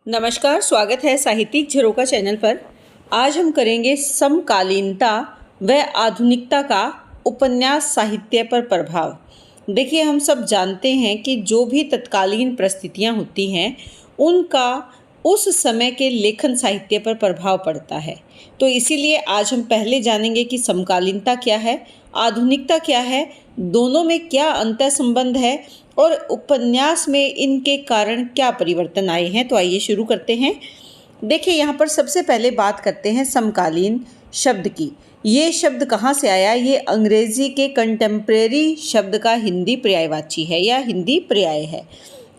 नमस्कार, स्वागत है साहित्यिक झरोखा चैनल पर। आज हम करेंगे समकालीनता व आधुनिकता का उपन्यास साहित्य पर प्रभाव। देखिए, हम सब जानते हैं कि जो भी तत्कालीन परिस्थितियां होती हैं उनका उस समय के लेखन साहित्य पर प्रभाव पड़ता है। तो इसीलिए आज हम पहले जानेंगे कि समकालीनता क्या है, आधुनिकता क्या है, दोनों में क्या अंतर संबंध है और उपन्यास में इनके कारण क्या परिवर्तन आए हैं। तो आइए शुरू करते हैं। देखिए, यहाँ पर सबसे पहले बात करते हैं समकालीन शब्द की। ये शब्द कहाँ से आया? ये अंग्रेजी के कंटेम्प्रेरी शब्द का हिंदी पर्यायवाची है या हिंदी पर्याय है।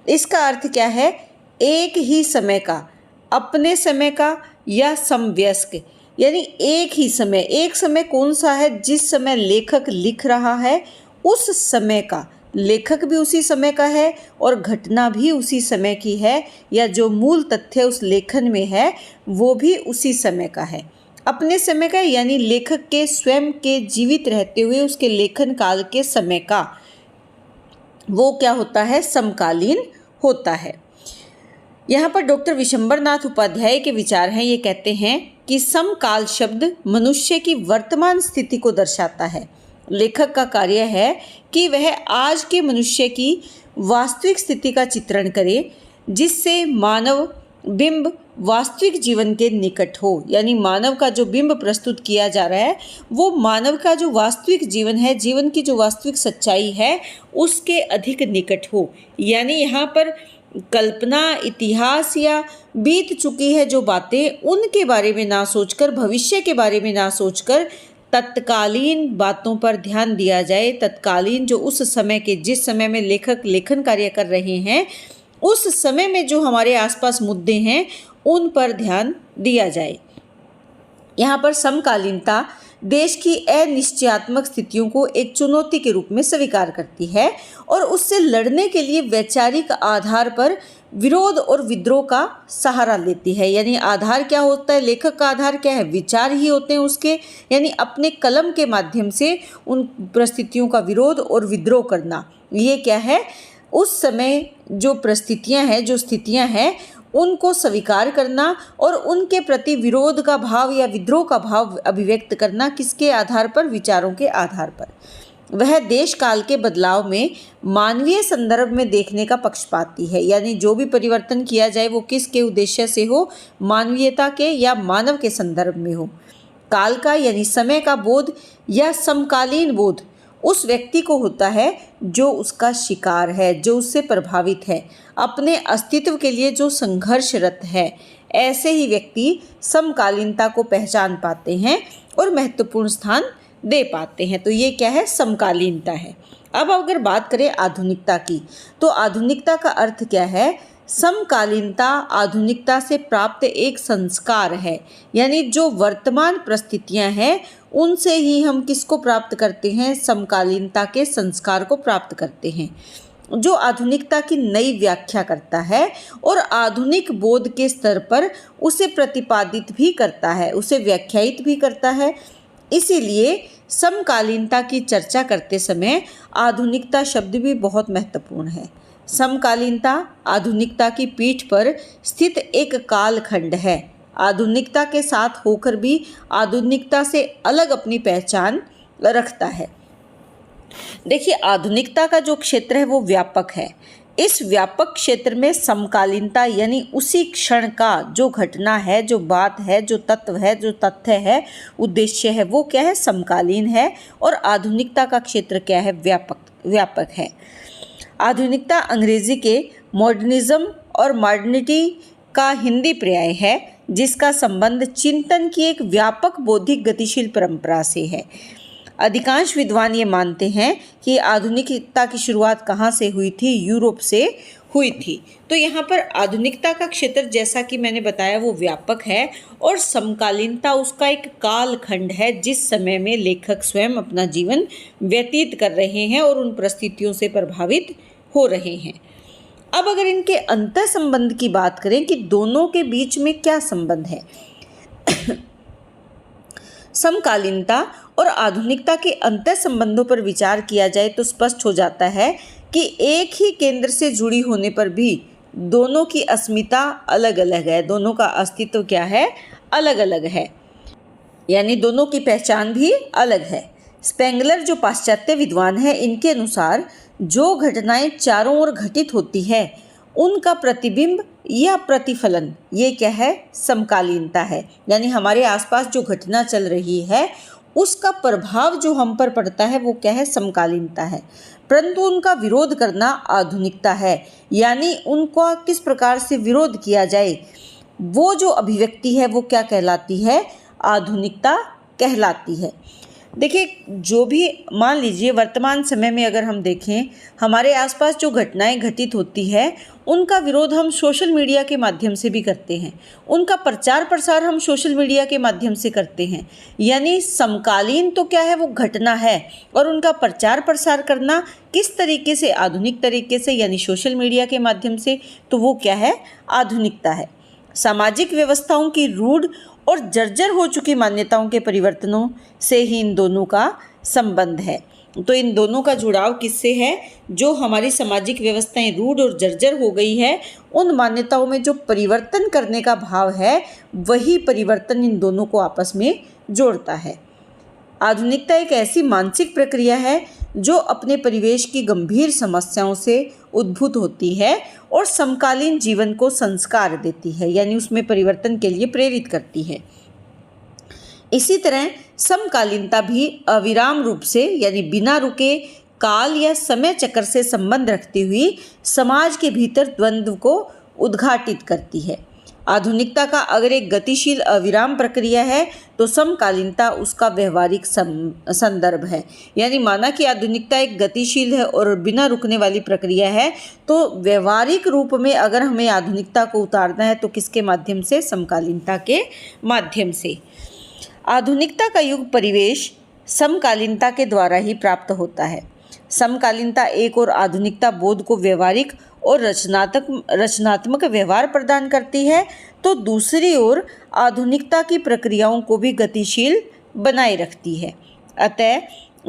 इसका अर्थ क्या है? एक ही समय का, अपने समय का या समवयस्क, यानी एक ही समय। एक समय कौन सा है? जिस समय लेखक लिख रहा है उस समय का, लेखक भी उसी समय का है और घटना भी उसी समय की है, या जो मूल तथ्य उस लेखन में है वो भी उसी समय का है। अपने समय का यानी लेखक के स्वयं के जीवित रहते हुए उसके लेखन काल के समय का, वो क्या होता है? समकालीन होता है। यहाँ पर डॉक्टर विशंबरनाथ उपाध्याय के विचार हैं। ये कहते हैं कि समकाल शब्द मनुष्य की वर्तमान स्थिति को दर्शाता है। लेखक का कार्य है कि वह आज के मनुष्य की वास्तविक स्थिति का चित्रण करे, जिससे मानव बिंब वास्तविक जीवन के निकट हो। यानी मानव का जो बिंब प्रस्तुत किया जा रहा है वो मानव का जो वास्तविक जीवन है, जीवन की जो वास्तविक सच्चाई है, उसके अधिक निकट हो। यानी यहाँ पर कल्पना, इतिहास या बीत चुकी है जो बातें, उनके बारे में ना सोचकर, भविष्य के बारे में ना सोचकर तत्कालीन बातों पर ध्यान दिया जाए। तत्कालीन जो उस समय के, जिस समय में लेखक लेखन कार्य कर रहे हैं, उस समय में जो हमारे आसपास मुद्दे हैं उन पर ध्यान दिया जाए। यहाँ पर समकालीनता देश की अनिश्चयात्मक स्थितियों को एक चुनौती के रूप में स्वीकार करती है और उससे लड़ने के लिए वैचारिक आधार पर विरोध और विद्रोह का सहारा लेती है। यानी आधार क्या होता है? लेखक का आधार क्या है? विचार ही होते हैं उसके। यानी अपने कलम के माध्यम से उन परिस्थितियों का विरोध और विद्रोह करना। ये क्या है? उस समय जो परिस्थितियां हैं, जो स्थितियां हैं, उनको स्वीकार करना और उनके प्रति विरोध का भाव या विद्रोह का भाव अभिव्यक्त करना। किसके आधार पर? विचारों के आधार पर। वह देश काल के बदलाव में मानवीय संदर्भ में देखने का पक्षपाती है। यानी जो भी परिवर्तन किया जाए वो किसके उद्देश्य से हो? मानवीयता के या मानव के संदर्भ में हो। काल का यानी समय का बोध या समकालीन बोध उस व्यक्ति को होता है जो उसका शिकार है, जो उससे प्रभावित है, अपने अस्तित्व के लिए जो संघर्षरत है। ऐसे ही व्यक्ति समकालीनता को पहचान पाते हैं और महत्वपूर्ण स्थान दे पाते हैं। तो ये क्या है? समकालीनता है। अब अगर बात करें आधुनिकता की, तो आधुनिकता का अर्थ क्या है? समकालीनता आधुनिकता से प्राप्त एक संस्कार है। यानी जो वर्तमान परिस्थितियां हैं उनसे ही हम किसको प्राप्त करते हैं? समकालीनता के संस्कार को प्राप्त करते हैं, जो आधुनिकता की नई व्याख्या करता है और आधुनिक बोध के स्तर पर उसे प्रतिपादित भी करता है, उसे व्याख्यायित भी करता है। इसीलिए समकालीनता की चर्चा करते समय आधुनिकता शब्द भी बहुत महत्वपूर्ण है। समकालीनता आधुनिकता की पीठ पर स्थित एक कालखंड है। आधुनिकता के साथ होकर भी आधुनिकता से अलग अपनी पहचान रखता है। देखिए, आधुनिकता का जो क्षेत्र है वो व्यापक है। इस व्यापक क्षेत्र में समकालीनता यानी उसी क्षण का जो घटना है, जो बात है, जो तत्व है, जो तथ्य है, उद्देश्य है, वो क्या है? समकालीन है। और आधुनिकता का क्षेत्र क्या है? व्यापक है। आधुनिकता अंग्रेजी के मॉडर्निज्म और मॉडर्निटी का हिंदी पर्याय है, जिसका संबंध चिंतन की एक व्यापक बौद्धिक गतिशील परंपरा से है। अधिकांश विद्वान ये मानते हैं कि आधुनिकता की शुरुआत कहाँ से हुई थी? यूरोप से हुई थी। तो यहाँ पर आधुनिकता का क्षेत्र, जैसा कि मैंने बताया, वो व्यापक है और समकालीनता उसका एक कालखंड है जिस समय में लेखक स्वयं अपना जीवन व्यतीत कर रहे हैं और उन परिस्थितियों से प्रभावित हो रहे हैं। अब अगर इनके अंतर संबंध की बात करें कि दोनों के बीच में क्या संबंध है, समकालीनता और आधुनिकता के अंतर संबंधों पर विचार किया जाए तो स्पष्ट हो जाता है कि एक ही केंद्र से जुड़ी होने पर भी दोनों की अस्मिता अलग अलग है, दोनों का अस्तित्व क्या है, अलग अलग है, यानी दोनों की पहचान भी अलग है। स्पेंगलर जो पाश्चात्य विद्वान है, इनके अनुसार जो घटनाएं चारों ओर घटित होती है उनका प्रतिबिंब या प्रतिफलन ये क्या है, समकालीनता है। यानी हमारे आसपास जो घटना चल रही है उसका प्रभाव जो हम पर पड़ता है वो क्या है, समकालीनता है। परंतु उनका विरोध करना आधुनिकता है, यानी उनका किस प्रकार से विरोध किया जाए वो जो अभिव्यक्ति है वो क्या कहलाती है, आधुनिकता कहलाती है। देखिए, जो भी मान लीजिए वर्तमान समय में अगर हम देखें, हमारे आसपास जो घटनाएं घटित होती है उनका विरोध हम सोशल मीडिया के माध्यम से भी करते हैं, उनका प्रचार प्रसार हम सोशल मीडिया के माध्यम से करते हैं। यानी समकालीन तो क्या है, वो घटना है, और उनका प्रचार प्रसार करना किस तरीके से, आधुनिक तरीके से, यानी सोशल मीडिया के माध्यम से, तो वो क्या है, आधुनिकता है। सामाजिक व्यवस्थाओं की रूढ़ और जर्जर हो चुकी मान्यताओं के परिवर्तनों से ही इन दोनों का संबंध है। तो इन दोनों का जुड़ाव किससे है, जो हमारी सामाजिक व्यवस्थाएं रूढ़ और जर्जर हो गई है, उन मान्यताओं में जो परिवर्तन करने का भाव है वही परिवर्तन इन दोनों को आपस में जोड़ता है। आधुनिकता एक ऐसी मानसिक प्रक्रिया है जो अपने परिवेश की गंभीर समस्याओं से उद्भूत होती है और समकालीन जीवन को संस्कार देती है, यानी उसमें परिवर्तन के लिए प्रेरित करती है। इसी तरह समकालीनता भी अविराम रूप से, यानी बिना रुके काल या समय चक्र से संबंध रखती हुई समाज के भीतर द्वंद्व को उद्घाटित करती है। आधुनिकता का अगर एक गतिशील अविराम प्रक्रिया है तो समकालीनता उसका व्यवहारिक संदर्भ है। यानी माना कि आधुनिकता एक गतिशील है और बिना रुकने वाली प्रक्रिया है, तो व्यवहारिक रूप में अगर हमें आधुनिकता को उतारना है तो किसके माध्यम से, समकालीनता के माध्यम से। आधुनिकता का युग परिवेश समकालीनता के द्वारा ही प्राप्त होता है। समकालीनता एक और आधुनिकता बोध को व्यवहारिक और रचनात्मक व्यवहार प्रदान करती है, तो दूसरी ओर आधुनिकता की प्रक्रियाओं को भी गतिशील बनाए रखती है। अतः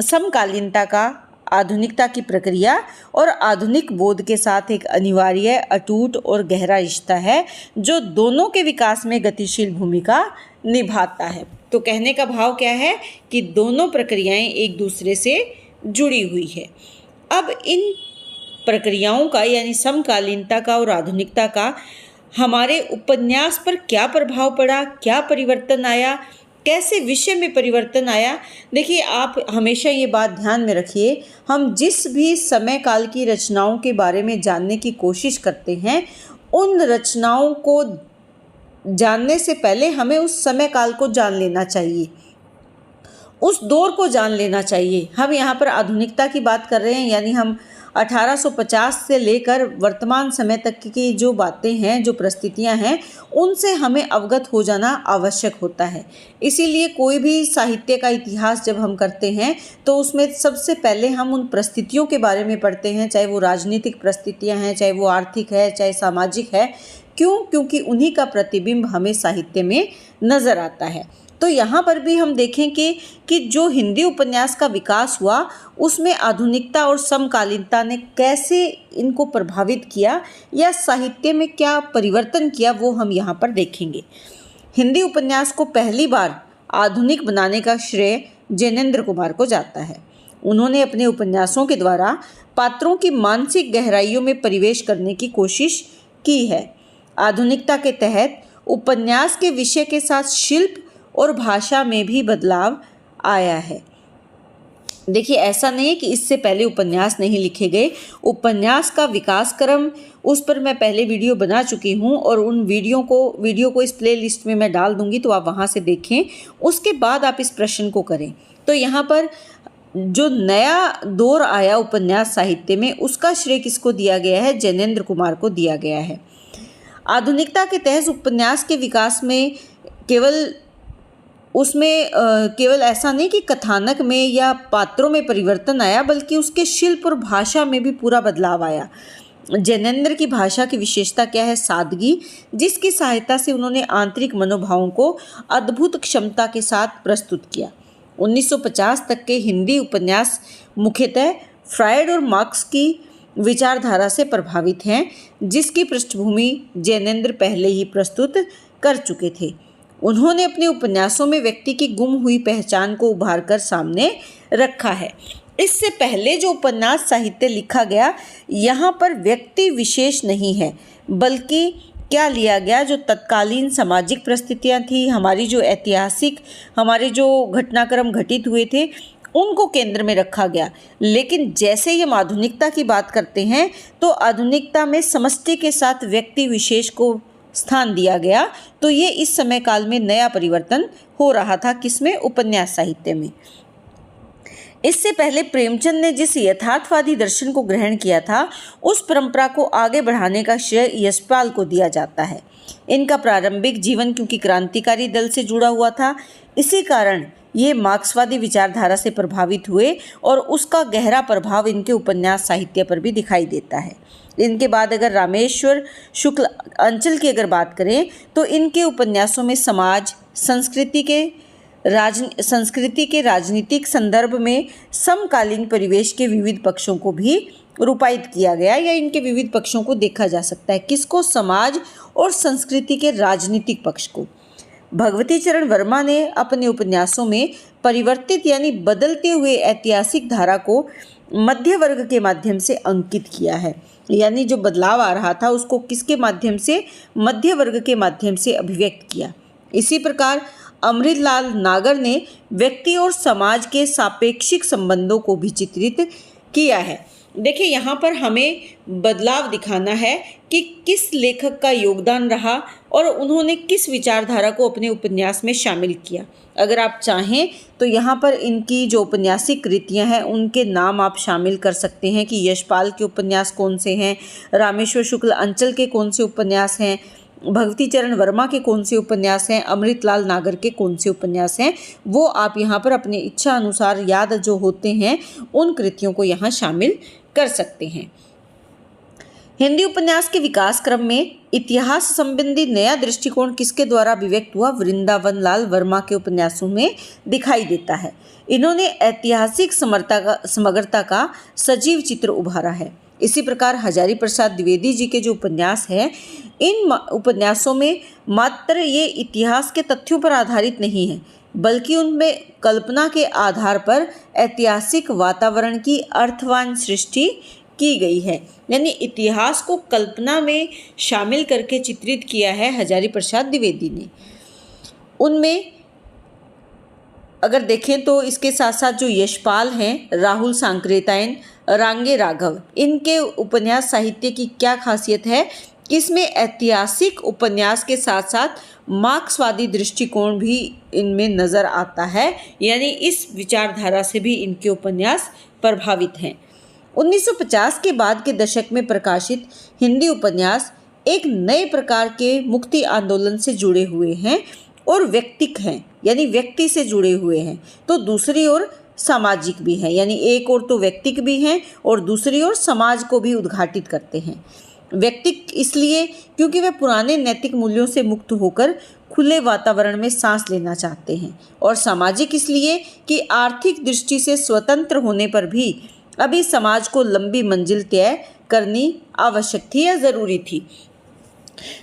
समकालीनता का आधुनिकता की प्रक्रिया और आधुनिक बोध के साथ एक अनिवार्य, अटूट और गहरा रिश्ता है जो दोनों के विकास में गतिशील भूमिका निभाता है। तो कहने का भाव क्या है कि दोनों प्रक्रियाएं एक दूसरे से जुड़ी हुई है। अब इन प्रक्रियाओं का, यानी समकालीनता का और आधुनिकता का हमारे उपन्यास पर क्या प्रभाव पड़ा, क्या परिवर्तन आया, कैसे विषय में परिवर्तन आया। देखिए, आप हमेशा ये बात ध्यान में रखिए, हम जिस भी समय काल की रचनाओं के बारे में जानने की कोशिश करते हैं, उन रचनाओं को जानने से पहले हमें उस समय काल को जान लेना चाहिए, उस दौर को जान लेना चाहिए। हम यहाँ पर आधुनिकता की बात कर रहे हैं, यानी हम 1850 से लेकर वर्तमान समय तक की जो बातें हैं, जो परिस्थितियाँ हैं, उनसे हमें अवगत हो जाना आवश्यक होता है। इसीलिए कोई भी साहित्य का इतिहास जब हम करते हैं तो उसमें सबसे पहले हम उन परिस्थितियों के बारे में पढ़ते हैं, चाहे वो राजनीतिक परिस्थितियाँ हैं, चाहे वो आर्थिक है, चाहे सामाजिक है। क्यों? क्योंकि उन्हीं का प्रतिबिंब हमें साहित्य में नज़र आता है। तो यहाँ पर भी हम देखें कि जो हिंदी उपन्यास का विकास हुआ उसमें आधुनिकता और समकालीनता ने कैसे इनको प्रभावित किया या साहित्य में क्या परिवर्तन किया, वो हम यहाँ पर देखेंगे। हिंदी उपन्यास को पहली बार आधुनिक बनाने का श्रेय जैनेंद्र कुमार को जाता है। उन्होंने अपने उपन्यासों के द्वारा पात्रों की मानसिक गहराइयों में प्रवेश करने की कोशिश की है। आधुनिकता के तहत उपन्यास के विषय के साथ शिल्प और भाषा में भी बदलाव आया है। देखिए, ऐसा नहीं है कि इससे पहले उपन्यास नहीं लिखे गए। उपन्यास का विकास क्रम, उस पर मैं पहले वीडियो बना चुकी हूँ और उन वीडियो को इस प्लेलिस्ट में मैं डाल दूँगी, तो आप वहाँ से देखें, उसके बाद आप इस प्रश्न को करें। तो यहाँ पर जो नया दौर आया उपन्यास साहित्य में, उसका श्रेय किसको दिया गया है? जैनेंद्र कुमार को दिया गया है। आधुनिकता के तहत उपन्यास के विकास में केवल ऐसा नहीं कि कथानक में या पात्रों में परिवर्तन आया, बल्कि उसके शिल्प और भाषा में भी पूरा बदलाव आया। जैनेंद्र की भाषा की विशेषता क्या है? सादगी, जिसकी सहायता से उन्होंने आंतरिक मनोभावों को अद्भुत क्षमता के साथ प्रस्तुत किया। 1950 तक के हिंदी उपन्यास मुख्यतः फ्रायड और मार्क्स की विचारधारा से प्रभावित हैं, जिसकी पृष्ठभूमि जैनेन्द्र पहले ही प्रस्तुत कर चुके थे। उन्होंने अपने उपन्यासों में व्यक्ति की गुम हुई पहचान को उभार कर सामने रखा है। इससे पहले जो उपन्यास साहित्य लिखा गया, यहाँ पर व्यक्ति विशेष नहीं है, बल्कि क्या लिया गया, जो तत्कालीन सामाजिक परिस्थितियाँ थी, हमारी जो ऐतिहासिक हमारे जो घटनाक्रम घटित हुए थे, उनको केंद्र में रखा गया। लेकिन जैसे ही हम आधुनिकता की बात करते हैं, तो आधुनिकता में समष्टि के साथ व्यक्ति विशेष को स्थान दिया गया। तो ये इस समय काल में नया परिवर्तन हो रहा था, किसमें? उपन्यास साहित्य में। इससे पहले प्रेमचंद ने जिस यथार्थवादी दर्शन को ग्रहण किया था, उस परंपरा को आगे बढ़ाने का श्रेय यशपाल को दिया जाता है। इनका प्रारंभिक जीवन क्योंकि क्रांतिकारी दल से जुड़ा हुआ था, इसी कारण ये मार्क्सवादी विचारधारा से प्रभावित हुए और उसका गहरा प्रभाव इनके उपन्यास साहित्य पर भी दिखाई देता है। इनके बाद अगर रामेश्वर शुक्ल अंचल की अगर बात करें, तो इनके उपन्यासों में समाज, संस्कृति के राजनीतिक संदर्भ में समकालीन परिवेश के विविध पक्षों को भी रूपायित किया गया, या इनके विविध पक्षों को देखा जा सकता है। किसको? समाज और संस्कृति के राजनीतिक पक्ष को। भगवती चरण वर्मा ने अपने उपन्यासों में परिवर्तित यानी बदलते हुए ऐतिहासिक धारा को मध्य वर्ग के माध्यम से अंकित किया है। यानी जो बदलाव आ रहा था, उसको किसके माध्यम से? मध्य वर्ग के माध्यम से अभिव्यक्त किया। इसी प्रकार अमृतलाल नागर ने व्यक्ति और समाज के सापेक्षिक संबंधों को भी चित्रित किया है। देखिए, यहाँ पर हमें बदलाव दिखाना है कि किस लेखक का योगदान रहा और उन्होंने किस विचारधारा को अपने उपन्यास में शामिल किया। अगर आप चाहें तो यहाँ पर इनकी जो औपन्यासिक कृतियाँ हैं, उनके नाम आप शामिल कर सकते हैं कि यशपाल के उपन्यास कौन से हैं, रामेश्वर शुक्ल अंचल के कौन से उपन्यास हैं, भगवती चरण वर्मा के कौन से उपन्यास हैं, अमृतलाल नागर के कौन से उपन्यास हैं। वो आप यहाँ पर अपनी इच्छा अनुसार याद जो होते हैं, उन कृतियों को यहाँ शामिल कर सकते हैं। हिंदी उपन्यास के विकास क्रम में इतिहास संबंधी नया दृष्टिकोण किसके द्वारा अभिव्यक्त हुआ? वृंदावन लाल वर्मा के उपन्यासों में दिखाई देता है। इन्होंने ऐतिहासिक समग्रता का सजीव चित्र उभारा है। इसी प्रकार हजारी प्रसाद द्विवेदी जी के जो उपन्यास हैं, इन उपन्यासों में मात्र ये इतिहास के तथ्यों पर आधारित नहीं है, बल्कि उनमें कल्पना के आधार पर ऐतिहासिक वातावरण की अर्थवान सृष्टि की गई है। यानी इतिहास को कल्पना में शामिल करके चित्रित किया है हजारी प्रसाद द्विवेदी ने। उनमें अगर देखें तो इसके साथ साथ जो यशपाल हैं, राहुल सांकृत्यायन, रांगे राघव, इनके उपन्यास साहित्य की क्या खासियत है कि इसमें ऐतिहासिक उपन्यास के साथ साथ मार्क्सवादी दृष्टिकोण भी इनमें नज़र आता है। यानी इस विचारधारा से भी इनके उपन्यास प्रभावित हैं। 1950 के बाद के दशक में प्रकाशित हिंदी उपन्यास एक नए प्रकार के मुक्ति आंदोलन से जुड़े हुए हैं और व्यक्तिक हैं, यानी व्यक्ति से जुड़े हुए हैं, तो दूसरी ओर सामाजिक भी हैं। यानी एक ओर तो व्यक्तिक भी हैं और दूसरी ओर समाज को भी उद्घाटित करते हैं। व्यक्तिक इसलिए क्योंकि वे पुराने नैतिक मूल्यों से मुक्त होकर खुले वातावरण में सांस लेना चाहते हैं, और सामाजिक इसलिए कि आर्थिक दृष्टि से स्वतंत्र होने पर भी अभी समाज को लंबी मंजिल तय करनी आवश्यक थी या ज़रूरी थी।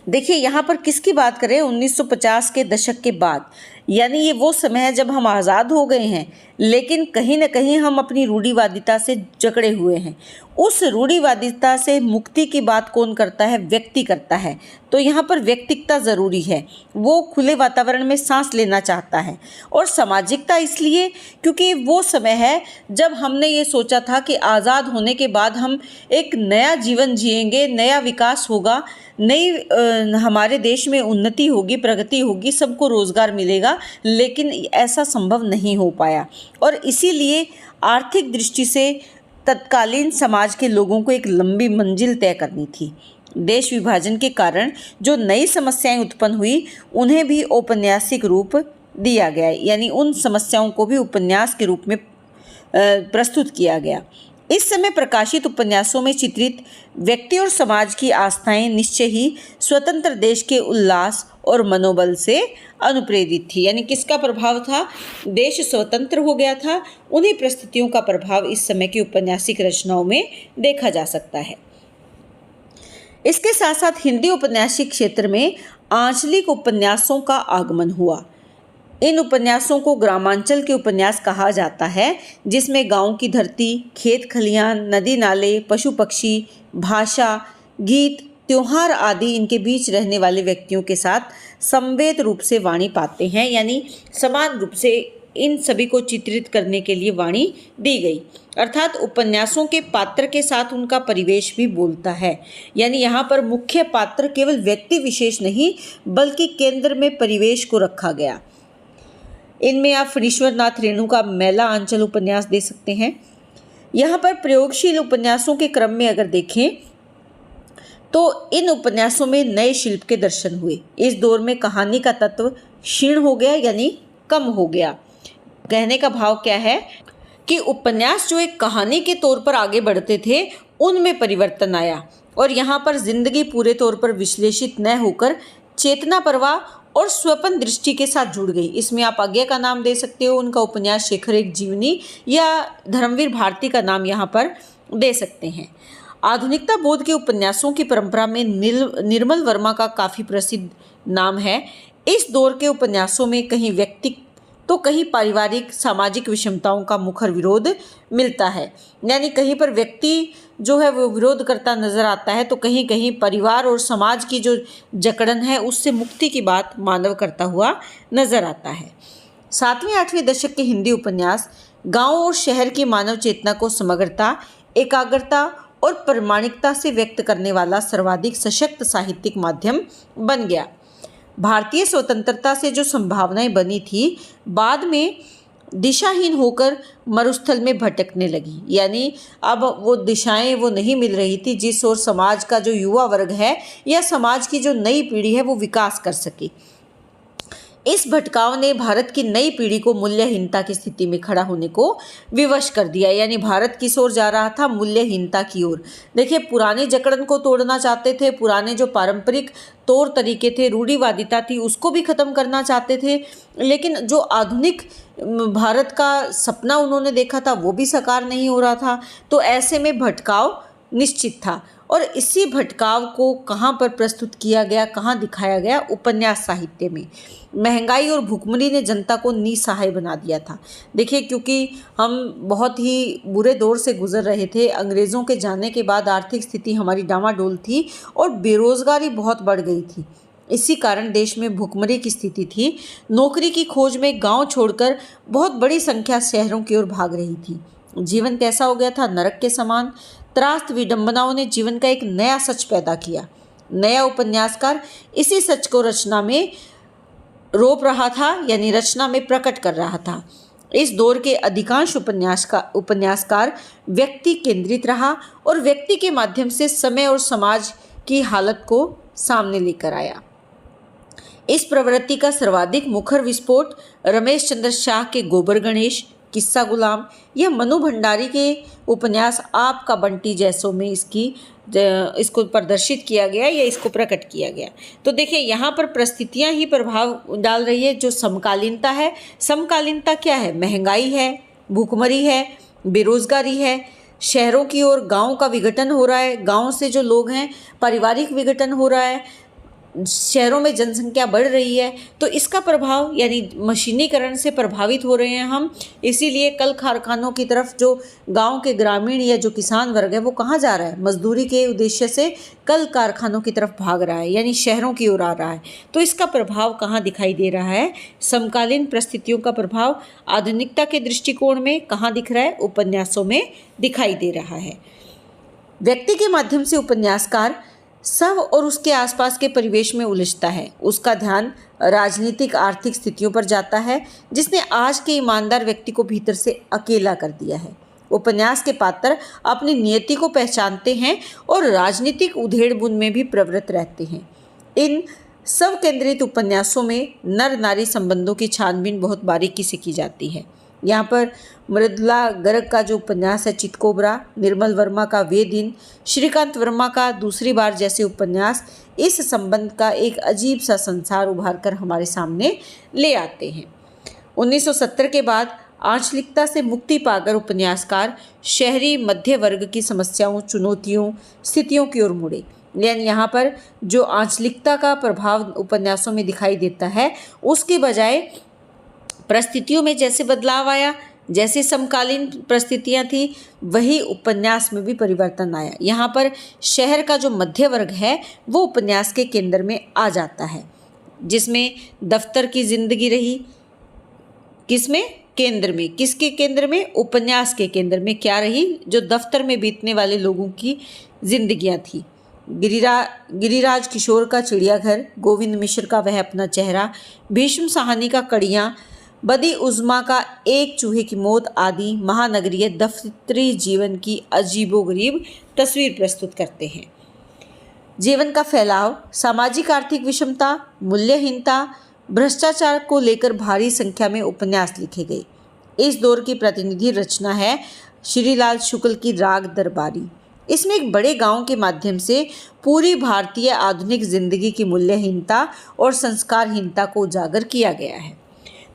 देखिए, यहाँ पर किसकी बात करें? 1950 के दशक के बाद, यानी ये वो समय है जब हम आज़ाद हो गए हैं, लेकिन कहीं ना कहीं हम अपनी रूढ़िवादिता से जकड़े हुए हैं। उस रूढ़िवादिता से मुक्ति की बात कौन करता है? व्यक्ति करता है। तो यहाँ पर व्यक्तिकता ज़रूरी है, वो खुले वातावरण में सांस लेना चाहता है। और सामाजिकता इसलिए क्योंकि वो समय है जब हमने ये सोचा था कि आज़ाद होने के बाद हम एक नया जीवन जिएंगे, नया विकास होगा, नई हमारे देश में उन्नति होगी, प्रगति होगी, सबको रोज़गार मिलेगा, लेकिन ऐसा संभव नहीं हो पाया। और इसीलिए आर्थिक दृष्टि से तत्कालीन समाज के लोगों को एक लंबी मंजिल तय करनी थी। देश विभाजन के कारण जो नई समस्याएं उत्पन्न हुई, उन्हें भी औपन्यासिक रूप दिया गया, यानी उन समस्याओं को भी उपन्यास के रूप में प्रस्तुत किया गया। इस समय प्रकाशित उपन्यासों में चित्रित व्यक्ति और समाज की आस्थाएं निश्चय ही स्वतंत्र देश के उल्लास और मनोबल से अनुप्रेरित थी। यानी किसका प्रभाव था? देश स्वतंत्र हो गया था, उन्हीं परिस्थितियों का प्रभाव इस समय की औपन्यासिक रचनाओं में देखा जा सकता है। इसके साथ साथ हिंदी औपन्यासिक क्षेत्र में आंचलिक उपन्यासों का आगमन हुआ। इन उपन्यासों को ग्रामांचल के उपन्यास कहा जाता है, जिसमें गांव की धरती, खेत खलिहान, नदी नाले, पशु पक्षी, भाषा, गीत, त्योहार आदि इनके बीच रहने वाले व्यक्तियों के साथ संवेद रूप से वाणी पाते हैं। यानी समान रूप से इन सभी को चित्रित करने के लिए वाणी दी गई, अर्थात उपन्यासों के पात्र के साथ उनका परिवेश भी बोलता है। यानी यहाँ पर मुख्य पात्र केवल व्यक्ति विशेष नहीं, बल्कि केंद्र में परिवेश को रखा गया। इनमें आप फणीश्वरनाथ रेणु का मैला आंचल उपन्यास दे सकते हैं। यहाँ पर प्रयोगशील उपन्यासों के क्रम में अगर देखें तो इन उपन्यासों में नए शिल्प के दर्शन हुए। इस दौर में कहानी का तत्व क्षीण हो गया, यानी कम हो गया। कहने का भाव क्या है कि उपन्यास जो एक कहानी के तौर पर आगे बढ़ते थे, उनमें परिवर्तन आया और यहाँ पर जिंदगी पूरे तौर पर विश्लेषित न होकर चेतना प्रवाह और स्वपन दृष्टि के साथ जुड़ गई। इसमें आप आज्ञा का नाम दे सकते हो, उनका उपन्यास शेखर एक जीवनी, या धर्मवीर भारती का नाम यहाँ पर दे सकते हैं। आधुनिकता बोध के उपन्यासों की परंपरा में निर्मल वर्मा का काफ़ी प्रसिद्ध नाम है। इस दौर के उपन्यासों में कहीं व्यक्ति तो कहीं पारिवारिक सामाजिक विषमताओं का मुखर विरोध मिलता है। यानी कहीं पर व्यक्ति जो है वो विरोध करता नजर आता है, तो कहीं कहीं परिवार और समाज की जो जकड़न है उससे मुक्ति की बात मानव करता हुआ नजर आता है। 7वें-8वें दशक के हिंदी उपन्यास गांव और शहर की मानव चेतना को समग्रता, एकाग्रता और प्रामाणिकता से व्यक्त करने वाला सर्वाधिक सशक्त साहित्यिक माध्यम बन गया। भारतीय स्वतंत्रता से जो संभावनाएं बनी थी, बाद में दिशाहीन होकर मरुस्थल में भटकने लगी। यानी अब वो दिशाएं वो नहीं मिल रही थी जिस ओर समाज का जो युवा वर्ग है या समाज की जो नई पीढ़ी है वो विकास कर सके। इस भटकाव ने भारत की नई पीढ़ी को मूल्यहीनता की स्थिति में खड़ा होने को विवश कर दिया। यानी भारत किस ओर जा रहा था? मूल्यहीनता की ओर। देखिए, पुरानी जकड़न को तोड़ना चाहते थे, पुराने जो पारंपरिक तौर तरीके थे, रूढ़िवादिता थी, उसको भी खत्म करना चाहते थे। लेकिन जो आधुनिक भारत का सपना उन्होंने देखा था वो भी साकार नहीं हो रहा था। तो ऐसे में भटकाव निश्चित था और इसी भटकाव को कहाँ पर प्रस्तुत किया गया, कहाँ दिखाया गया? उपन्यास साहित्य में। महंगाई और भुखमरी ने जनता को निसहाय बना दिया था। देखिए, क्योंकि हम बहुत ही बुरे दौर से गुजर रहे थे। अंग्रेज़ों के जाने के बाद आर्थिक स्थिति हमारी डामाडोल थी और बेरोजगारी बहुत बढ़ गई थी। इसी कारण देश में भुखमरी की स्थिति थी। नौकरी की खोज में गांव छोड़कर बहुत बड़ी संख्या शहरों की ओर भाग रही थी। जीवन कैसा हो गया था? नरक के समान। त्रास्त विडंबनाओं ने जीवन का एक नया सच पैदा किया। नया उपन्यासकार इसी सच को रचना में रोप रहा था, यानी रचना में प्रकट कर रहा था। इस दौर के अधिकांश उपन्यासकार व्यक्ति केंद्रित रहा और व्यक्ति के माध्यम से समय और समाज की हालत को सामने लेकर आया। इस प्रवृत्ति का सर्वाधिक मुखर विस्फोट रमेश चंद्र शाह के गोबर गणेश, किस्सा गुलाम या मनु भंडारी के उपन्यास आपका बंटी जैसों में इसको प्रदर्शित किया गया या इसको प्रकट किया गया। तो देखिए, यहाँ पर परिस्थितियाँ ही प्रभाव डाल रही है। जो समकालीनता है, समकालीनता क्या है? महंगाई है, भूखमरी है, बेरोजगारी है, शहरों की ओर गांव का विघटन हो रहा है, गांव से जो लोग हैं पारिवारिक विघटन हो रहा है, शहरों में जनसंख्या बढ़ रही है। तो इसका प्रभाव यानी मशीनीकरण से प्रभावित हो रहे हैं हम। इसीलिए कल कारखानों की तरफ जो गांव के ग्रामीण या जो किसान वर्ग है वो कहाँ जा रहा है? मजदूरी के उद्देश्य से कल कारखानों की तरफ भाग रहा है, यानी शहरों की ओर आ रहा है। तो इसका प्रभाव कहाँ दिखाई दे रहा है? समकालीन परिस्थितियों का प्रभाव आधुनिकता के दृष्टिकोण में कहाँ दिख रहा है? उपन्यासों में दिखाई दे रहा है। व्यक्ति के माध्यम से उपन्यासकार सब और उसके आसपास के परिवेश में उलझता है। उसका ध्यान राजनीतिक आर्थिक स्थितियों पर जाता है, जिसने आज के ईमानदार व्यक्ति को भीतर से अकेला कर दिया है। उपन्यास के पात्र अपनी नियति को पहचानते हैं और राजनीतिक उधेड़-बुन में भी प्रवृत्त रहते हैं। इन सब केंद्रित उपन्यासों में नर नारी संबंधों की छानबीन बहुत बारीकी से की जाती है। यहाँ पर मृदुला गर्ग का जो उपन्यास है चितकोबरा, निर्मल वर्मा का वे दिन, श्रीकांत वर्मा का दूसरी बार जैसे उपन्यास इस संबंध का एक अजीब सा संसार उभार कर हमारे सामने ले आते हैं। 1970 के बाद आंचलिकता से मुक्ति पाकर उपन्यासकार शहरी मध्य वर्ग की समस्याओं, चुनौतियों, स्थितियों की ओर मुड़े। लेकिन यहाँ पर जो आंचलिकता का प्रभाव उपन्यासों में दिखाई देता है, उसके बजाय परिस्थितियों में जैसे बदलाव आया, जैसे समकालीन परिस्थितियाँ थी, वही उपन्यास में भी परिवर्तन आया। यहाँ पर शहर का जो मध्य वर्ग है वो उपन्यास के केंद्र में आ जाता है, जिसमें दफ्तर की जिंदगी रही। किसमें? केंद्र में। किसके केंद्र में? उपन्यास के केंद्र में क्या रही? जो दफ्तर में बीतने वाले लोगों की जिंदगियां थी। गिरिराज किशोर का चिड़ियाघर, गोविंद मिश्र का वह अपना चेहरा, भीष्म साहनी का कड़ियाँ, बदी उज़्मा का एक चूहे की मौत आदि महानगरीय दफ्तरी जीवन की अजीबोगरीब तस्वीर प्रस्तुत करते हैं। जीवन का फैलाव, सामाजिक आर्थिक विषमता, मूल्यहीनता, भ्रष्टाचार को लेकर भारी संख्या में उपन्यास लिखे गए। इस दौर की प्रतिनिधि रचना है श्रीलाल शुक्ल की राग दरबारी। इसमें एक बड़े गांव के माध्यम से पूरी भारतीय आधुनिक जिंदगी की मूल्यहीनता और संस्कारहीनता को उजागर किया गया है।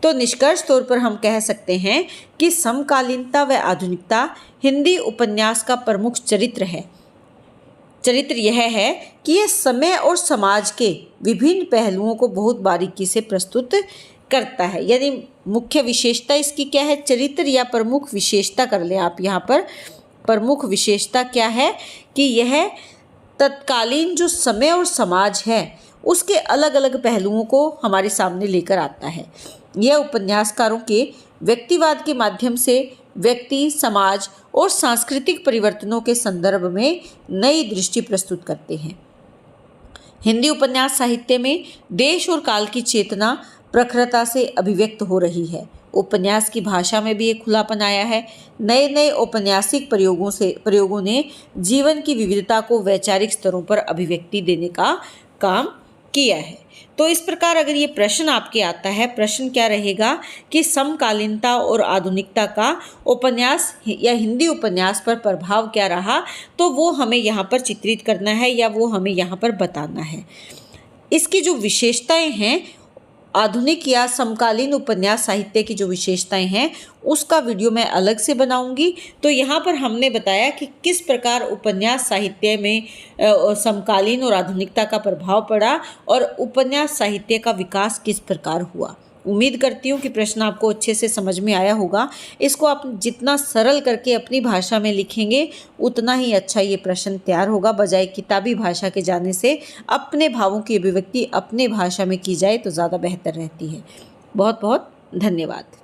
तो निष्कर्ष तौर पर हम कह सकते हैं कि समकालीनता व आधुनिकता हिंदी उपन्यास का प्रमुख चरित्र है। चरित्र यह है कि यह समय और समाज के विभिन्न पहलुओं को बहुत बारीकी से प्रस्तुत करता है। यानी मुख्य विशेषता इसकी क्या है? चरित्र या प्रमुख विशेषता कर लें आप यहाँ पर। प्रमुख विशेषता क्या है कि यह तत्कालीन जो समय और समाज है उसके अलग अलग पहलुओं को हमारे सामने लेकर आता है। यह उपन्यासकारों के व्यक्तिवाद के माध्यम से व्यक्ति, समाज और सांस्कृतिक परिवर्तनों के संदर्भ में नई दृष्टि प्रस्तुत करते हैं। हिंदी उपन्यास साहित्य में देश और काल की चेतना प्रखरता से अभिव्यक्त हो रही है। उपन्यास की भाषा में भी एक खुलापन आया है। नए नए औपन्यासिक प्रयोगों ने जीवन की विविधता को वैचारिक स्तरों पर अभिव्यक्ति देने का काम किया है। तो इस प्रकार अगर ये प्रश्न आपके आता है, प्रश्न क्या रहेगा कि समकालीनता और आधुनिकता का उपन्यास या हिंदी उपन्यास पर प्रभाव क्या रहा, तो वो हमें यहाँ पर चित्रित करना है या वो हमें यहाँ पर बताना है। इसकी जो विशेषताएं हैं, आधुनिक या समकालीन उपन्यास साहित्य की जो विशेषताएं हैं, उसका वीडियो मैं अलग से बनाऊंगी। तो यहाँ पर हमने बताया कि किस प्रकार उपन्यास साहित्य में समकालीन और आधुनिकता का प्रभाव पड़ा और उपन्यास साहित्य का विकास किस प्रकार हुआ। उम्मीद करती हूँ कि प्रश्न आपको अच्छे से समझ में आया होगा। इसको आप जितना सरल करके अपनी भाषा में लिखेंगे उतना ही अच्छा ये प्रश्न तैयार होगा। बजाय किताबी भाषा के जाने से अपने भावों की अभिव्यक्ति अपने भाषा में की जाए तो ज़्यादा बेहतर रहती है। बहुत बहुत धन्यवाद।